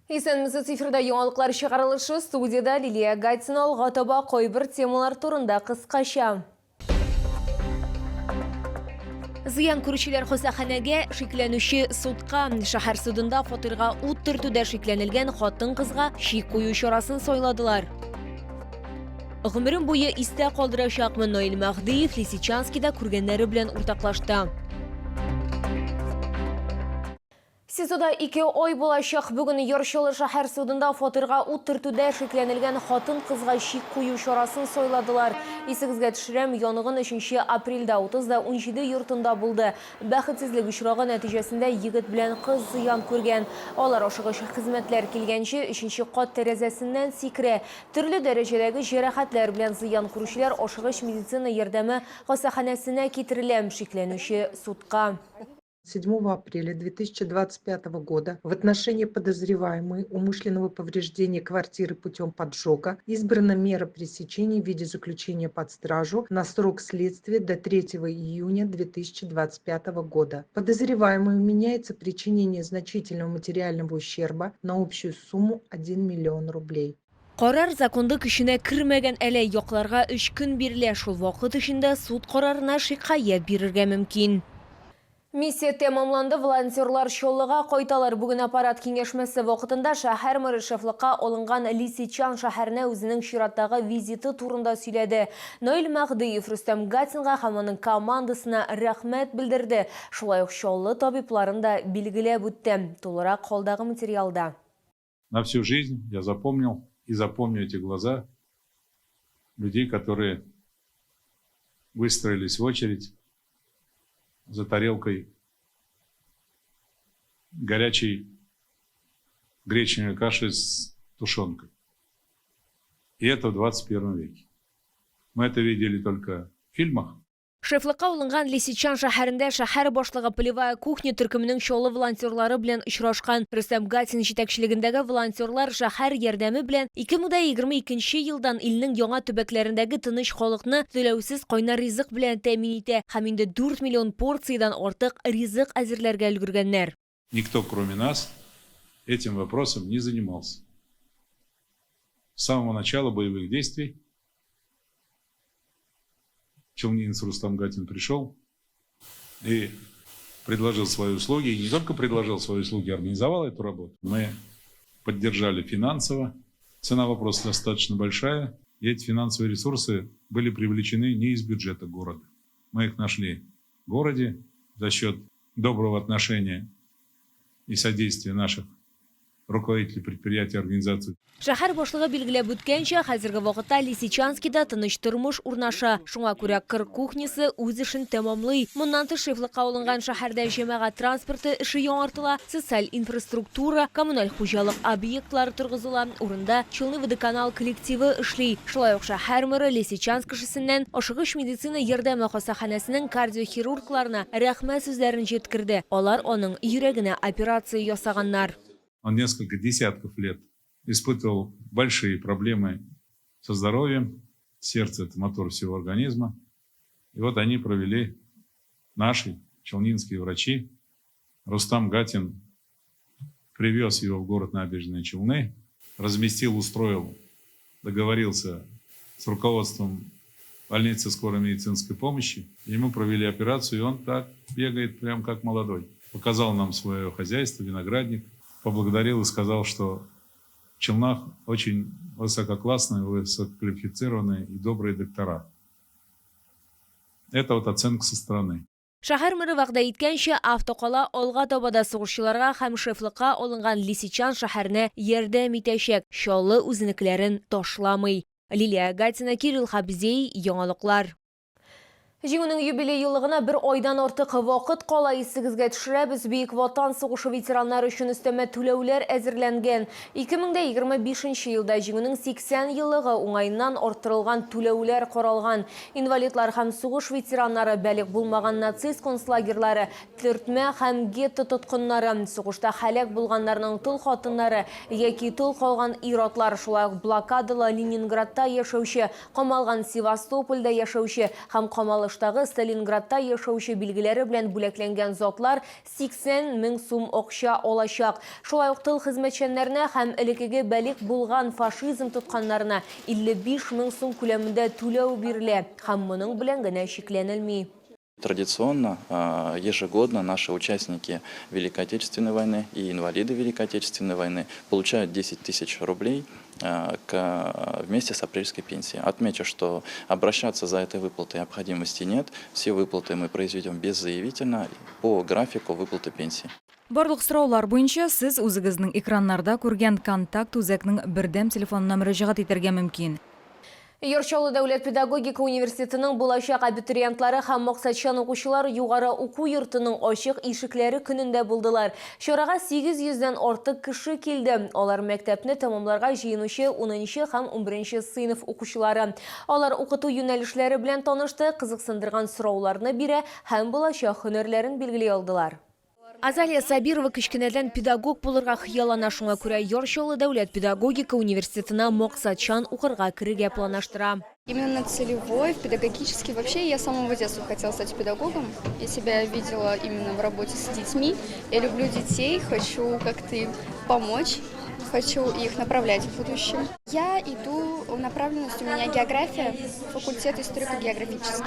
Исәнмесез, эфирда яңалыклар чыгарылышы, студияда Лилия Гайтсина алга таба кайбер темалар турында кыскача. Зыян күрүчеләр хастаханәгә шикләнүче судка, шәһәр судында фатирга ут төртүдә шикләнелгән хатын-кызга шик кую чарасын сайладылар. Гомерен буе истә калдырачакмы Наил Мәхдиев Лисичанскида күргәннәре белән уртаклашты. Сизода 2 ой булачак. Бүген Ярчылы шәһәр судында фатирга ут төртүдә шикләнелгән хатын-кызга шик кую чарасын сайладылар. Исегезгә төшерәм, янгын 3 апрельдә 30-17 йортында булды. Бәхетсезлек очрагы нәтиҗәсендә егет белән кыз зыян күргән. Алар ашыгыч хезмәтләр килгәнче 3нче кат тәрәзәсеннән сикерә. Төрле дәрәҗәдәге җәрәхәтләр белән зыян күрүчеләр ашыгыч медицина ярдәме хастаханәсенә китерелә, шикләнүче судка. 7 апреля 2025 года в отношении подозреваемой умышленного повреждения квартиры путем поджога избрана мера пресечения в виде заключения под стражу на срок следствия до 3 июня 2025 года. Подозреваемой вменяется причинение значительного материального ущерба на общую сумму 1 миллион рублей. Карар законды кешенә кирмәгән әле якларга 3 көн бирелә. Шул вакыт эчендә суд карарына шикаят бирергә мөмкин. Миссия тәмамланды, волонтерлар чоллыга кайталар. Бүген аппарат киңәшмәсе вакытында шәһәр мэры шефлыкка алынган Лисичан шәһәренә үзенең чираттагы визиты турында сөйләде. Наил Мәхдиев Рөстәм Гатинга һәм аның командасына рәхмәт белдерде. Шулай ук чоллы табибларын да билгеләп үтте. Тулырак калдагы материалда. На всю жизнь я запомнил и запомню эти глаза людей, которые выстроились в очередь за тарелкой горячей гречневой каши с тушенкой. И это в 21 веке. Мы это видели только в фильмах. Шефлыкка алынган Лисичан шәһәрендә шәһәр башлыгы полевая кухня төркеменең чолы волонтерлары белән очрашкан. Рөстәм Гатин җитәкчелегендәге волонтерлар шәһәр ярдәме белән 2022 елдан илнең яңа төбәкләрендәге тыныч халыкны түләүсез кайнар ризык белән тәэмин итә һәм инде 4 миллион порциядән артык ризык әзерләргә өлгергәннәр. Никто, кроме нас, этим вопросом не занимался. С самого начала боевых действий челнинец Рустам Гатин пришел и предложил свои услуги. И не только предложил свои услуги, организовал эту работу. Мы поддержали финансово. Цена вопроса достаточно большая. И эти финансовые ресурсы были привлечены не из бюджета города. Мы их нашли в городе за счет доброго отношения и содействия наших руководителей предприятий и организаций. Шәһәр башлыгы билгеләп үткәнчә, хәзерге вакытта Лисичанскида тыныч тормыш урнаша. Шуңа күрә кыр кухнясы үз эшен тәмамлый. Моннан тыш шефлыкка алынган шәһәрдә җәмәгать транспорты эше яңартыла, социаль инфраструктура, коммуналь хуҗалык объектлары торгызыла. Урында Челны водоканал коллективы эшли. Шулай ук шәһәр мэры Лисичанск кешесеннән ашыгыч медицина ярдәме хастаханәсенең кардиохирургларына рәхмәт сүзләрен җиткерде. Алар аның йөрәгенә операция ясаганнар. Он несколько десятков лет испытывал большие проблемы со здоровьем. Сердце – это мотор всего организма. И вот они провели, наши челнинские врачи. Рустам Гатин привез его в город Набережные Челны, разместил, устроил, договорился с руководством больницы скорой медицинской помощи. Ему провели операцию, и он так бегает, прям как молодой. Показал нам свое хозяйство, виноградник. Поблагодарил и сказал, что в Челнах очень высококлассные, высококвалифицированные и добрые доктора. Это вот оценка со стороны. Шәһәр мэры вәгъдә иткәнчә, автокала алга табада сугышчыларга һәм шефлыкка алынган Лисичан шәһәренә ярдәм итәчәк. Чаллы үзенекләрен ташламый. Лилия Гатина, Кирилл Хабзей, яңалыклар. Җиңүнең юбилей еллыгына 1 айдан артык вакыт кала. Исегезгә төшерәбез, Бөек Ватан сугышы ветераннары өчен өстәмә түләүләр әзерләнгән. 2025 елда җиңүнең 80 еллыгы уңайыннан арттырылган түләүләр каралган. Инвалидлар һәм сугыш ветераннары, бәлик булмаган нацист концлагерьлары, төртмә һәм гетто тоткыннары, сугышта һәлак булганнарның тол хатыннары яки тол калган ир-атлар, шулай ук блокадалы Ленинградта яшәүче, камалган Севастопольдә яшәүче һәм камалы Алыштагы Сталинградта яшәүче билгеләре белән бүләкләнгән затлар 80 000 сум акча алачак. Шулай ук тыл хезмәтчәннәренә һәм элекеге бәлик булган фашизм тотканнарына 55 000 сум күләмендә түләү бирелә һәм моның белән генә шикләнелми. Традиционно, ежегодно наши участники Великой Отечественной войны и инвалиды Великой Отечественной войны получают 10 000 рублей вместе с апрельской пенсией. Отмечу, что обращаться за этой выплатой необходимости нет. Все выплаты мы произведем беззаявительно по графику выплаты пенсии. Барлык сораулар буенча сез үзегезнең экраннарда күргән контакт үзәкнең бердәм телефонына мөрәҗәгать итәргә мөмкин. Йорчалы дәүләт педагогика университетының булачак абитуриентлары һәм максатчан укучылар югары уку йортының ачык ишекләре көнендә булдылар. Чарага 800-дән артык кеше килде. Алар мәктәпне тәмамларга җыенучы 10 һәм 11 сыйныф укучылары. Алар укыту юнәлешләре белән танышты, кызыксындырган сорауларны бирә һәм булачак һөнәрләрен билгели алдылар. Азалия Сабирова кичкенәдән педагог булырга хыяллана, шуңа күрә Йорчалы дәүләт педагогика университетына максатчан укырга керергә планлаштыра. Именно целевой, педагогический. Вообще, я с самого детства хотела стать педагогом. Я себя видела именно в работе с детьми. Я люблю детей, хочу как-то им помочь, хочу их направлять в будущем. Я иду, направленность у меня география, факультет историко-географический.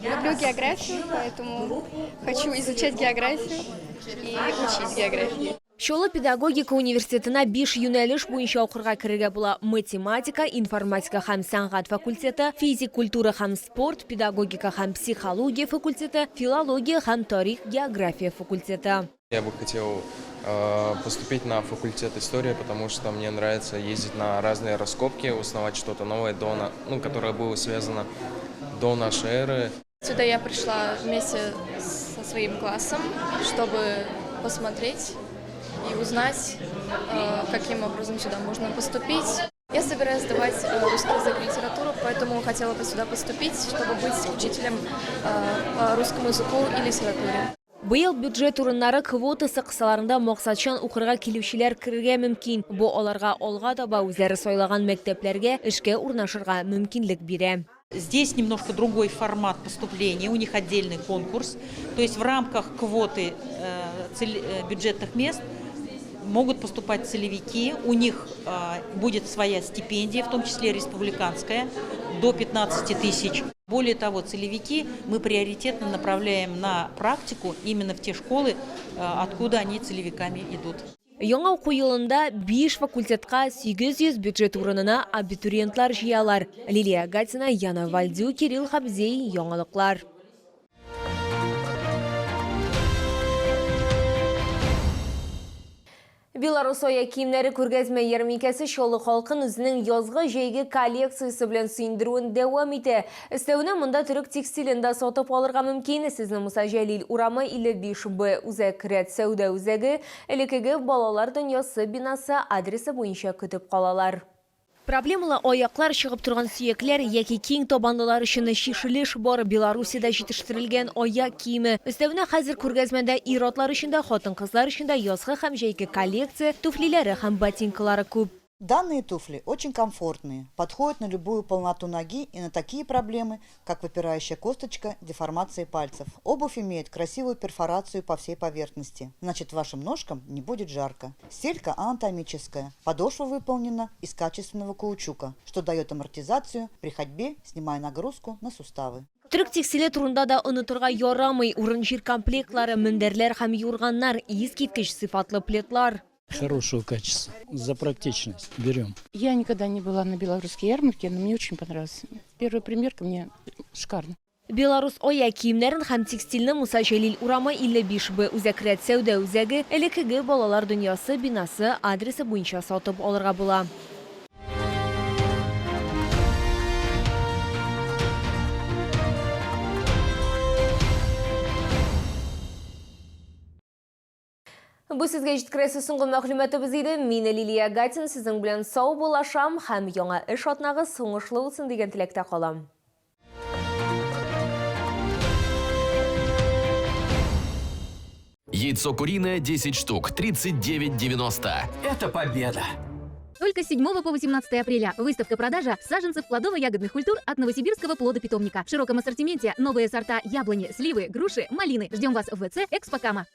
Люблю географию, поэтому хочу изучать географию и учить географию. Шолы педагогика университетына 5 юнәлеш буенча укырга керергә була: математика, информатика һәм сәнгать факультеты, физик, культура һәм спорт, педагогика һәм психология факультеты, филология һәм тарих, география факультеты. Я бы хотел поступить на факультет истории, потому что мне нравится ездить на разные раскопки, узнавать что-то новое, которое было связано до нашей эры. Сюда я пришла вместе со своим классом, чтобы посмотреть и узнать, каким образом сюда можно поступить. Я собираюсь сдавать русский язык и литературу, поэтому хотела бы сюда поступить, чтобы быть учителем по русскому языку и литературе. Быел бюджет урыннары квотасы кысаларында максатчан укырга килүчеләр керергә мөмкин. Бу аларга алга таба үзләре сайлаган мәктәпләргә эшкә урнашырга мөмкинлек бирә. Здесь немножко другой формат поступления, у них отдельный конкурс. То есть в рамках квоты бюджетных мест могут поступать целевики, у них будет своя стипендия, в том числе республиканская, до 15 000. Более того, целевики мы приоритетно направляем на практику именно в те школы, откуда они целевиками идут. Яңа уку елында 5 факультетка 800 бюджет урынына абитуриентлар җыялар. Лилия Гатина, Яна Вальдю, Кирилл Хабзей, яңалыклар. Беларусь киемнәре күргәзмә ярминкәсе Чаллы халкын үзенең язгы җәйге коллекциясе белән сөендерүен дәвам итә. Өстәвенә монда төрек текстилен дә сатып алырга мөмкин. Сезнең Муса Җәлил урамы 55Б үзәк рәт сәүдә үзәге элекеге балалар дөньясы бинасы адресы буенча көтеп калалар. Проблемалы аяклар чыгып торган сөякләр яки киң табанлылар өчен шишелеш бар Беларусида җитештерелгән аяк киеме. Өстәвенә хәзер күргәзмәдә ир-атлар өчен дә, хатын-кызлар өчен дә язгы һәм җәйге коллекция, туфлиләре һәм ботинкалары күп. Данные туфли очень комфортные, подходят на любую полноту ноги и на такие проблемы, как выпирающая косточка, деформации пальцев. Обувь имеет красивую перфорацию по всей поверхности, значит вашим ножкам не будет жарко. Стелька анатомическая, подошва выполнена из качественного каучука, что дает амортизацию при ходьбе, снимая нагрузку на суставы. Төрек текстиле турында да онытырга ярамый. Урын җир комплектлары, мендәрләр һәм юрганнар, искиткеч сыйфатлы плетлар. Хорошего качества, за практичность берем. Я никогда не была на белорусской ярмарке, но мне очень понравилось. Первая примерка мне шикарно. Беларусь аяк киемнәрен һәм текстильне Муса Җәлил урамы 55Б үзәк рәт сәүдә үзәге элекеге балалар дөньясы бинасы адресы буенча сатып алырга була. Бу сезгә җиткерәсе соңгы мәгълүматыбыз иде. Мин Лилия Гатин, сезнең белән сау булашам һәм яңа эш атнагыз уңышлы булсын дигән теләктә калам. Яйцо куриное 10 штук, 39,90. Это победа! Только с 7 по 18 апреля выставка-продажа саженцев плодово-ягодных культур от Новосибирского плодопитомника. В широком ассортименте новые сорта яблони, сливы, груши, малины. Ждем вас в ВЦ «Экспокама».